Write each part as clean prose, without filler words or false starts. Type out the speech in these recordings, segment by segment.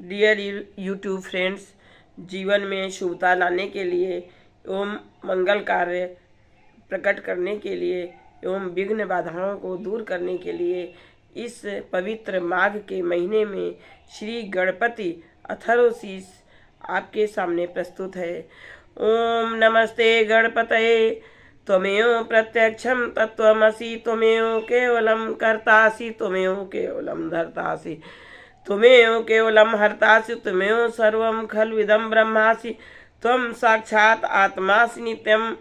Dear YouTube friends, जीवन में शुभता लाने के लिए एवं मंगल कार्य प्रकट करने के लिए एवं विघ्न बाधाओं को दूर करने के लिए इस पवित्र माघ के महीने में श्री गणपति अथर्वशीष आपके सामने प्रस्तुत है। ओम नमस्ते गणपतये। त्वमेव प्रत्यक्षं तत्त्वमसि, त्वमेव केवलं कर्तासि, त्वमेव केवलं धर्तासि, त्वमेव केवलं हर्तासि, त्वमेव सर्वं खल्विदं ब्रह्मासि, त्वं साक्षात आत्मासि नित्यम्।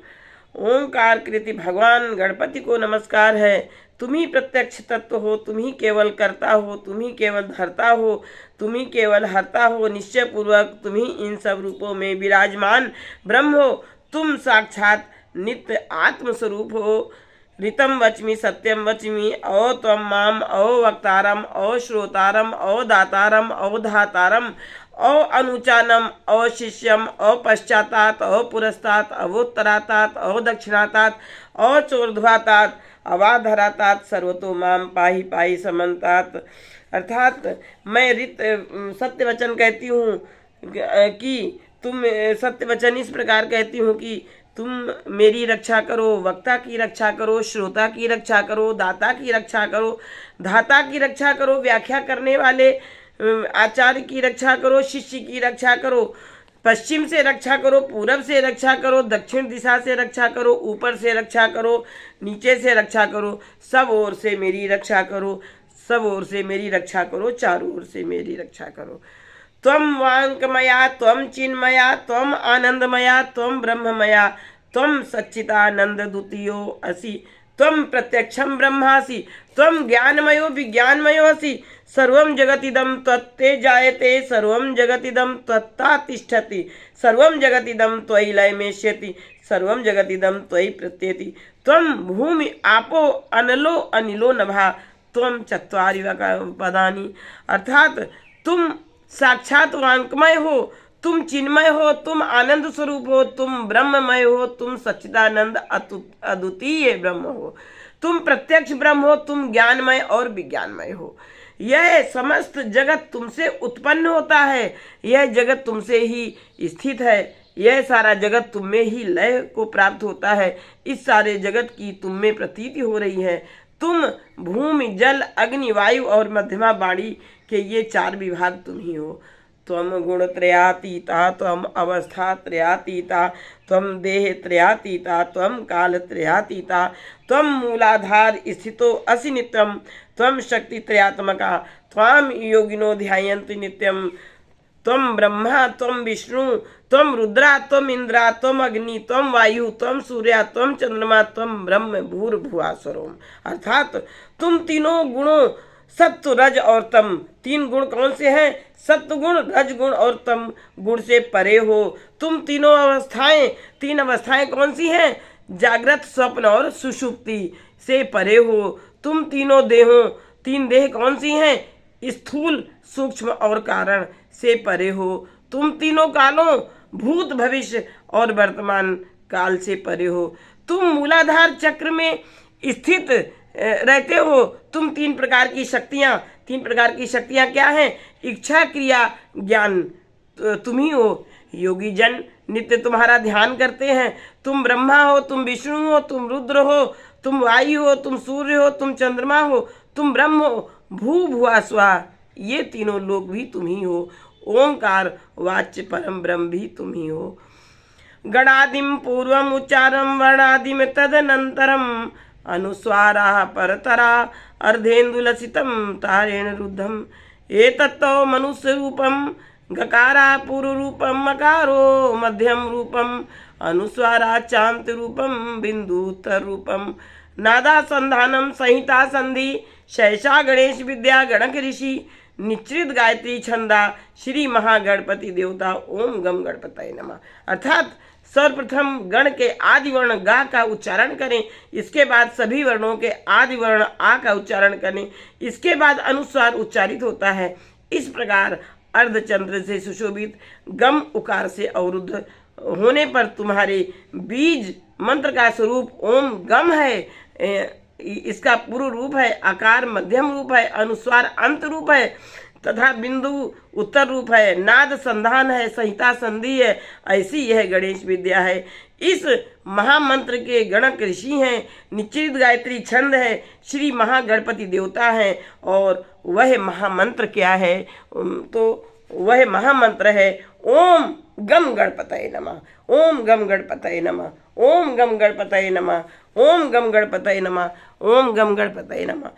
ओंकार कृति भगवान गणपति को नमस्कार है। तुम ही प्रत्यक्ष तत्व हो, तुम ही केवल कर्ता हो, तुम ही केवल धर्ता हो, तुम ही केवल हर्ता हो। निश्चय पूर्वक तुम ही इन सब रूपों में विराजमान ब्रह्म हो। तुम साक्षात नित्य आत्मस्वरूप हो। ऋतम वच्मि सत्यम वच्मि औ त्वं माम औ वक्तारम औ श्रोतारम औ दातारम औ धातारम औ अनुचानम औ शिष्यम औ पश्चातात औ पुरस्तात अवोत्तरातात औ दक्षिणातात औ चोर्ध्वातात अवाधरातात सर्वतो माम पाहि पाहि समन्तात। अर्थात मैं सत्य वचन कहती हूँ कि तुम सत्य वचन इस प्रकार कहती हूँ कि तुम मेरी रक्षा करो, वक्ता की रक्षा करो, श्रोता की रक्षा करो, दाता की रक्षा करो, धाता की रक्षा करो, व्याख्या करने वाले आचार्य की रक्षा करो, शिष्य की रक्षा करो, पश्चिम से रक्षा करो, पूरब से रक्षा करो, दक्षिण दिशा से रक्षा करो, ऊपर से रक्षा करो, नीचे से रक्षा करो, सब ओर से मेरी रक्षा करो, सब ओर से मेरी रक्षा करो, चारों ओर से मेरी रक्षा करो। त्वं वाङ्मया त्वं चिन्मया त्वं आनंदमया त्वं ब्रह्ममया त्वं सच्चिदानंद द्वितीयो असि, त्वं प्रत्यक्षं ब्रह्मासि, त्वं ज्ञानमयो विज्ञानमयो असि। सर्वं जगतिदं त्वत्ते जायते, सर्वं जगतिदं त्वत्ता तिष्ठति, सर्वं जगतिदं त्वयि लयमेष्यति, सर्वं जगतिदं त्वयि प्रत्येति। त्वं भूमि आपो अनलो अनिलो नभः, त्वं चत्वारि पदानि। अर्थात तुम साक्षात वांकमय हो, तुम चिन्मय हो, तुम आनंद स्वरूप हो, तुम ब्रह्ममय हो, तुम सच्चिदानंद अद्वितीय ब्रह्म हो, तुम प्रत्यक्ष ब्रह्म हो, तुम ज्ञानमय और विज्ञानमय हो। यह समस्त जगत तुमसे उत्पन्न होता है, यह जगत तुमसे ही स्थित है, यह सारा जगत तुम में ही लय को प्राप्त होता है। इस सारे जगत की तुम में प्रतीति हो रही है। तुम भूमि जल अग्नि वायु और मध्यमा वाणी के ये चार विभाग तुम ही हो। त्वं गुण त्रयातीता, त्वं अवस्था त्रयातीता, त्वं देह त्रयातीता, त्वं काल त्रयातीता, त्वं मूलाधार स्थितो असि नित्यं, त्वं शक्ति त्रयात्मका, त्वां योगिनो ध्यायन्ति नित्यं। त्वं ब्रह्मा त्वं विष्णु त्वं रुद्रा त्वं इंद्रा त्वं अग्नि त्वं वायु त्वं सूर्या त्वं चंद्रमा त्वं ब्रह्म भूर्भुवः स्वरोम। अर्थात तुम तीनों गुणों सत्व रज और तम, तीन गुण कौन से हैं? सत्व गुण, रज गुण और तम गुण से परे हो। तुम तीनों अवस्थाएं, तीन अवस्थाएं कौन सी हैं? जागृत, स्वप्न और सुषुप्ति से परे हो। तुम तीनों देहों, तीन देह कौन सी हैं? स्थूल, सूक्ष्म और कारण से परे हो। तुम तीनों कालों, भूत, भविष्य और वर्तमान काल से परे हो। तुम मूलाधार चक्र में स्थित रहते हो। तुम तीन प्रकार की शक्तियां क्या हैं? इच्छा, क्रिया, ज्ञान तुम ही हो। योगी जन नित्य तुम्हारा ध्यान करते हैं। तुम ब्रह्मा हो, तुम विष्णु हो, तुम रुद्र हो, तुम वायु हो, तुम सूर्य हो, तुम चंद्रमा हो, तुम ब्रह्म हो। भू भुआ स्वा, ये तीनों लोग भी तुम ही हो। ओंकार वाच्य परम ब्रह्म भी तुम ही हो। गणादिम पूर्वम उच्चारम वर्णादिम तदनंतरम, अनुस्वारा परतरा अर्धेन्दुलसितं तारेण रुद्धम। एतत्तो मनुष्य रूपम, गकारा पूर्व रूपम, मकारो मध्यम रूपम, अनुस्वारा चांत रूपम, बिंदुत्तर रूपम। नादा संधानम संहिता संधि, शैषा गणेश विद्या गणक ऋषि, निश्चित गायत्री छंदा, श्री महागणपति देवता। ओम गम गणपतये नमः। अर्थात सर्वप्रथम गण के आदि वर्ण गा का उच्चारण करें, इसके बाद सभी वर्णों के आदि वर्ण आ का उच्चारण करें, इसके बाद अनुस्वार उच्चारित होता है। इस प्रकार अर्धचंद्र से सुशोभित गम उकार से अवरुद्ध होने पर तुम्हारे बीज मंत्र का स्वरूप ओम गम है। इसका पूर्व रूप है, आकार मध्यम रूप है, अनुस्वार अंत रूप है, तथा बिंदु उत्तर रूप है, नाद संधान है, संहिता संधि है, ऐसी यह गणेश विद्या है। इस महामंत्र के गणक ऋषि हैं, निश्चित गायत्री छंद है, श्री महागणपति देवता हैं। और वह महामंत्र क्या है? तो वह महामंत्र है ओम गम गणपतये नमः, ओम गम गणपतये नमः, ओम गम गणपतये नमः, ओम गम गणपतये नमः, ओम गम गणपतये नमः।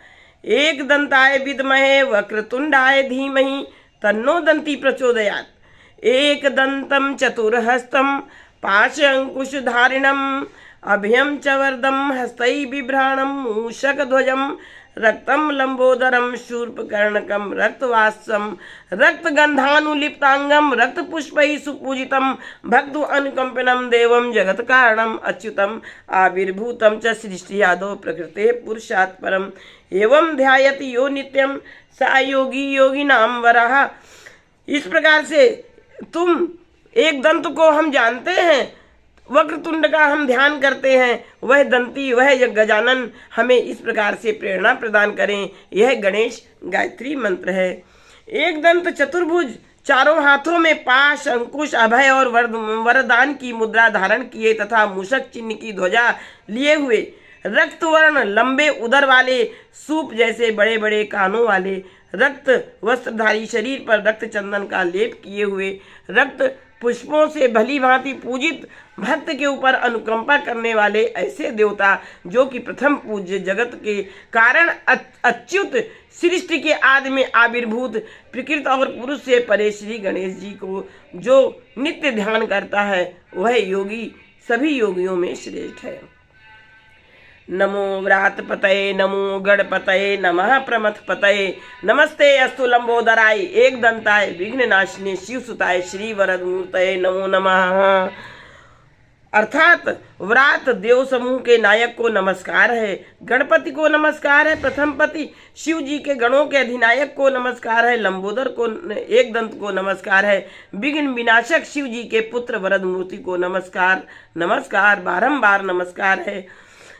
एक दंताय विद्महे वक्रतुंडाय धीमहि तन्नो दंती प्रचोदयात्। एक दंतम चतुर्हस्तम पाश अंकुशधारिणम अभयम च वरदम हस्तै बिभ्राणम मूषक ध्वजम रक्तम लंबोदरम शूर्पकर्णकम रक्तवासम रक्तगंधानुलिप्तांगम रक्तपुष्पैः सुपूजितम भक्तु अनुकंपनम देवम जगत कारणम अच्युतम आविर्भूतम च सृष्टियादौ प्रकृते पुरुषात् परम एवं ध्यायति यो नित्यम सा योगी योगिनाम वरः। इस प्रकार से तुम एक दंत को हम जानते हैं, वक्रतुंड का हम ध्यान करते हैं, वह दंती वह गजानन हमें इस प्रकार से प्रेरणा प्रदान करें। यह गणेश गायत्री मंत्र है। एक दंत चतुर्भुज, चारों हाथों में पाश अंकुश अभय और वरदान की मुद्रा धारण किए तथा मूषक चिन्ह की ध्वजा लिए हुए, रक्त वर्ण लंबे उदर वाले, सूप जैसे बड़े बड़े कानों वाले, रक्त वस्त्रधारी, शरीर पर रक्त चंदन का लेप किए हुए, रक्त पुष्पों से भली भांति पूजित, भक्त के ऊपर अनुकंपा करने वाले ऐसे देवता जो कि प्रथम पूज्य, जगत के कारण अच्युत, सृष्टि के आदि में आविर्भूत, प्रकृति और पुरुष से परे श्री गणेश जी को जो नित्य ध्यान करता है वह योगी सभी योगियों में श्रेष्ठ है। नमो व्रातपतये नमो गणपतये नमः प्रमथपतये नमस्ते अस्तु लंबोदराय एक दंताय विघ्ननाशिने शिवसुताय श्री वरदमूर्तये नमो नमः। अर्थात व्रात देव समूह के नायक को नमस्कार है, गणपति को नमस्कार है, प्रथम पति शिव जी के गणों के अधिनायक को नमस्कार है, लंबोदर को एक दंत को नमस्कार है, विघ्न विनाशक शिव जी के पुत्र वरद मूर्ति को नमस्कार नमस्कार बारंबार नमस्कार है।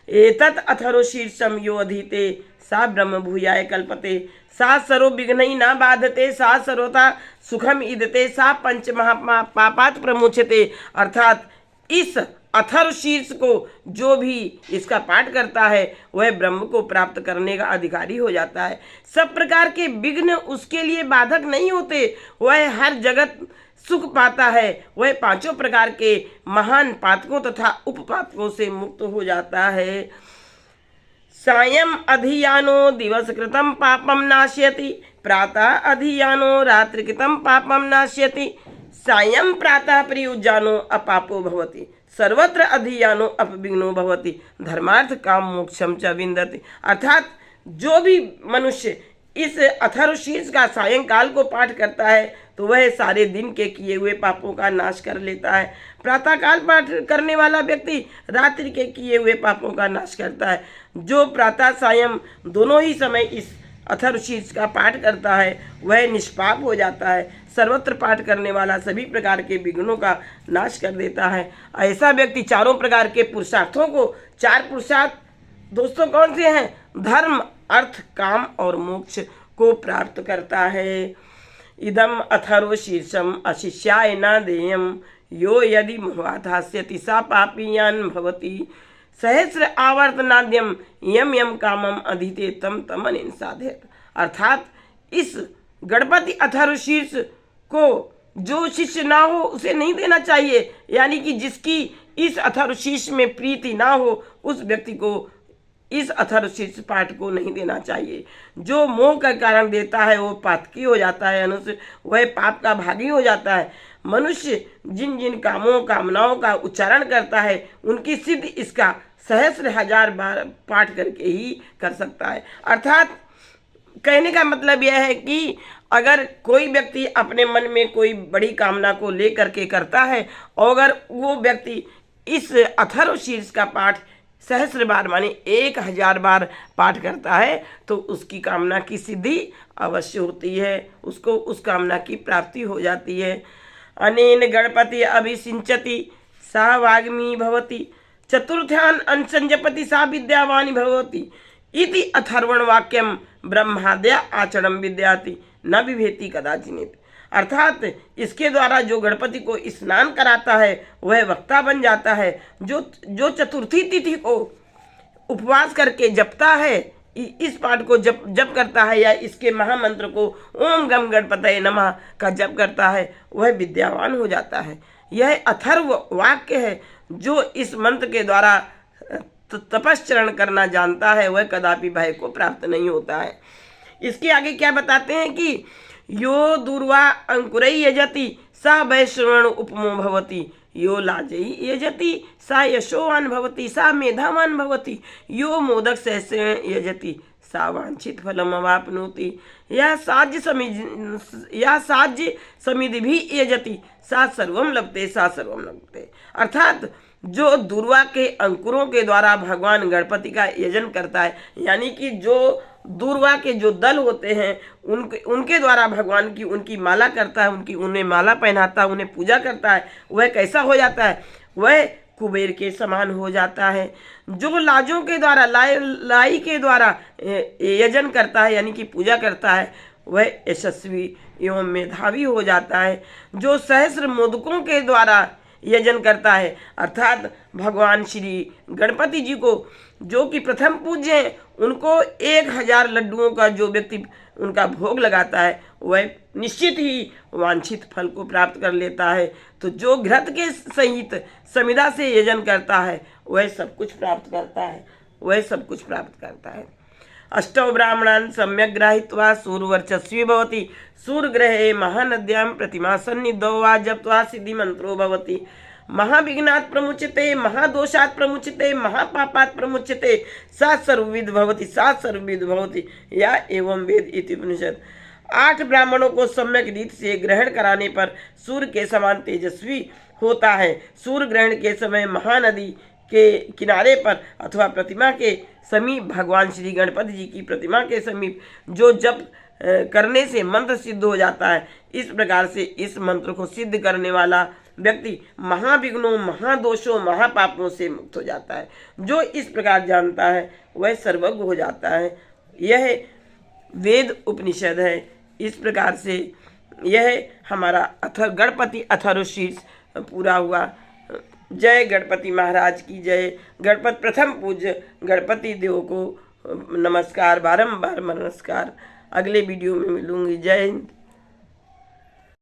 एतत् अथर्व शीर्षम यो अधीते सा ब्रह्म भूयाय कल्पते सा सर्व विघ्नै न बाधते सा सर्वथा सुखम ईदते सा पंच महापापात् प्रमुच्यते। अर्थात इस अथर्व शीर्ष को जो भी इसका पाठ करता है वह ब्रह्म को प्राप्त करने का अधिकारी हो जाता है। सब प्रकार के विघ्न उसके लिए बाधक नहीं होते, वह हर जगत सुख पाता है, वह पांचों प्रकार के महान पातकों तथा उपपातकों से मुक्त हो जाता है। सायं अधियानो दिवस कृतं पापम नाश्यति प्रातः अधियानो रात्रि कृतं पापम नाश्यति सायं प्रातः प्रयुज्यानो अपापो भवति सर्वत्र अधियानो अपविघ्नो भवति धर्मार्थ काम मोक्षम च विन्दति। अर्थात जो भी मनुष्य इस अथर्वशीर्ष का सायंकाल को पाठ करता है तो वह सारे दिन के किए हुए पापों का नाश कर लेता है। प्रातःकाल पाठ करने वाला व्यक्ति रात्रि के किए हुए पापों का नाश करता है। जो प्रातः सायं दोनों ही समय इस अथर्वशीर्ष का पाठ करता है वह निष्पाप हो जाता है। सर्वत्र पाठ करने वाला सभी प्रकार के विघ्नों का नाश कर देता है। ऐसा व्यक्ति चारों प्रकार के पुरुषार्थों को, चार पुरुषार्थ दोस्तों कौन से हैं? धर्म, अर्थ, काम और मोक्ष को प्राप्त करता है। इदम अथर्व शीर्षम अशिष्याय न देयम यो यदि मोहाधास्यति सा पापीयान भवति सहस्र आवर्तनाद्यम यम यम कामम अधीते तम तमन साधेत। अर्थात इस गणपति अथर्व शीर्ष को जो शिष्य ना हो उसे नहीं देना चाहिए, यानी कि जिसकी इस अथर्व शीर्ष में प्रीति ना हो उस व्यक्ति को इस अथर्व शीर्ष पाठ को नहीं देना चाहिए। जो मोह का कारण देता है वो पातकी हो जाता है, अनुष्य वह पाप का भागी हो जाता है। मनुष्य जिन जिन कामों कामनाओं का उच्चारण करता है उनकी सिद्धि इसका सहस्र हजार बार पाठ करके ही कर सकता है। अर्थात कहने का मतलब यह है कि अगर कोई व्यक्ति अपने मन में कोई बड़ी कामना को लेकर के करता है और अगर वो व्यक्ति इस अथर्व शीर्ष का पाठ सहस्र बार माने 1000 बार पाठ करता है तो उसकी कामना की सिद्धि अवश्य होती है, उसको उस कामना की प्राप्ति हो जाती है। अनेन गणपति अभिसिंचति सा वाग्मी भवति चतुर्थ्यान अनुसंजपति सा विद्यावानी भवति। इति अथर्वण वाक्यम ब्रह्माद्या आचरण विद्याति न विभेति कदाचिनित। अर्थात इसके द्वारा जो गणपति को स्नान कराता है वह वक्ता बन जाता है। जो चतुर्थी तिथि को उपवास करके जपता है, इस पाठ को जप करता है या इसके महामंत्र को ओम गम गणपतये नमः का जप करता है, वह विद्यावान हो जाता है। यह अथर्व वाक्य है। जो इस मंत्र के द्वारा तपश्चरण करना जानता है वह कदापि भय को प्राप्त नहीं होता है। इसके आगे क्या बताते हैं कि यो दूर्वा अंकुरई यजति सा वैश्रवण उपमो भवति, यो लाजई यजति सा यशोवान भवति, सा मेधावान भवति, यो मोदक सहस्रेण यजति सा वांछित फलम अवाप्नोति, यह साज्य समिधि भी यजति सा सर्वम लभते, सा सर्वम लभते। अर्थात जो दूर्वा के अंकुरों के द्वारा भगवान गणपति का यजन करता है, यानी कि जो दूर्वा के जो दल होते हैं उनके द्वारा भगवान की उनकी माला करता है, उन्हें माला पहनाता है, उन्हें पूजा करता है, वह कैसा हो जाता है? वह कुबेर के समान हो जाता है। जो लाजों के द्वारा लाई के द्वारा यजन करता है यानी कि पूजा करता है, वह यशस्वी एवं मेधावी हो जाता है। जो सहस्र मोदकों के द्वारा यजन करता है, अर्थात भगवान श्री गणपति जी को जो कि प्रथम पूज्य हैं, उनको 1000 लड्डुओं का जो व्यक्ति उनका भोग लगाता है वह निश्चित ही वांछित फल को प्राप्त कर लेता है। तो जो घृत के सहित समिधा से यजन करता है वह सब कुछ प्राप्त करता है, वह सब कुछ प्राप्त करता है। अष्टौ ब्राह्मणान् सम्यक् ग्राहीत्वा सूर्यवर्चस्वी भवति, सूर्यग्रहे महानद्यां प्रतिमा सन्निधौ वा जप्त्वा सिद्धिमन्त्रो भवति, महाविघ्नात् प्रमुच्यते, महादोषात् प्रमुच्यते, महापापात् प्रमुच्यते, सा सर्वविद भवति, सा सर्वविद भवति या एवं वेद इति उपनिषद। 8 ब्राह्मणों को सम्यक रीति से ग्रहण कराने पर सूर्य के समान तेजस्वी होता है। सूर्य ग्रहण के समय महानदी के किनारे पर अथवा प्रतिमा के समीप भगवान श्री गणपति जी की प्रतिमा के समीप जो जप करने से मंत्र सिद्ध हो जाता है, इस प्रकार से इस मंत्र को सिद्ध करने वाला व्यक्ति महाविघ्नों, महादोषों, महापापों से मुक्त हो जाता है। जो इस प्रकार जानता है वह सर्वज्ञ हो जाता है। यह वेद उपनिषद है। इस प्रकार से यह हमारा गणपति अथर्वशीर्ष पूरा हुआ। जय गणपति महाराज की जय। गणपति प्रथम पूज्य गणपति देव को नमस्कार, बारंबार नमस्कार। अगले वीडियो में मिलूंगी। जय हिंद।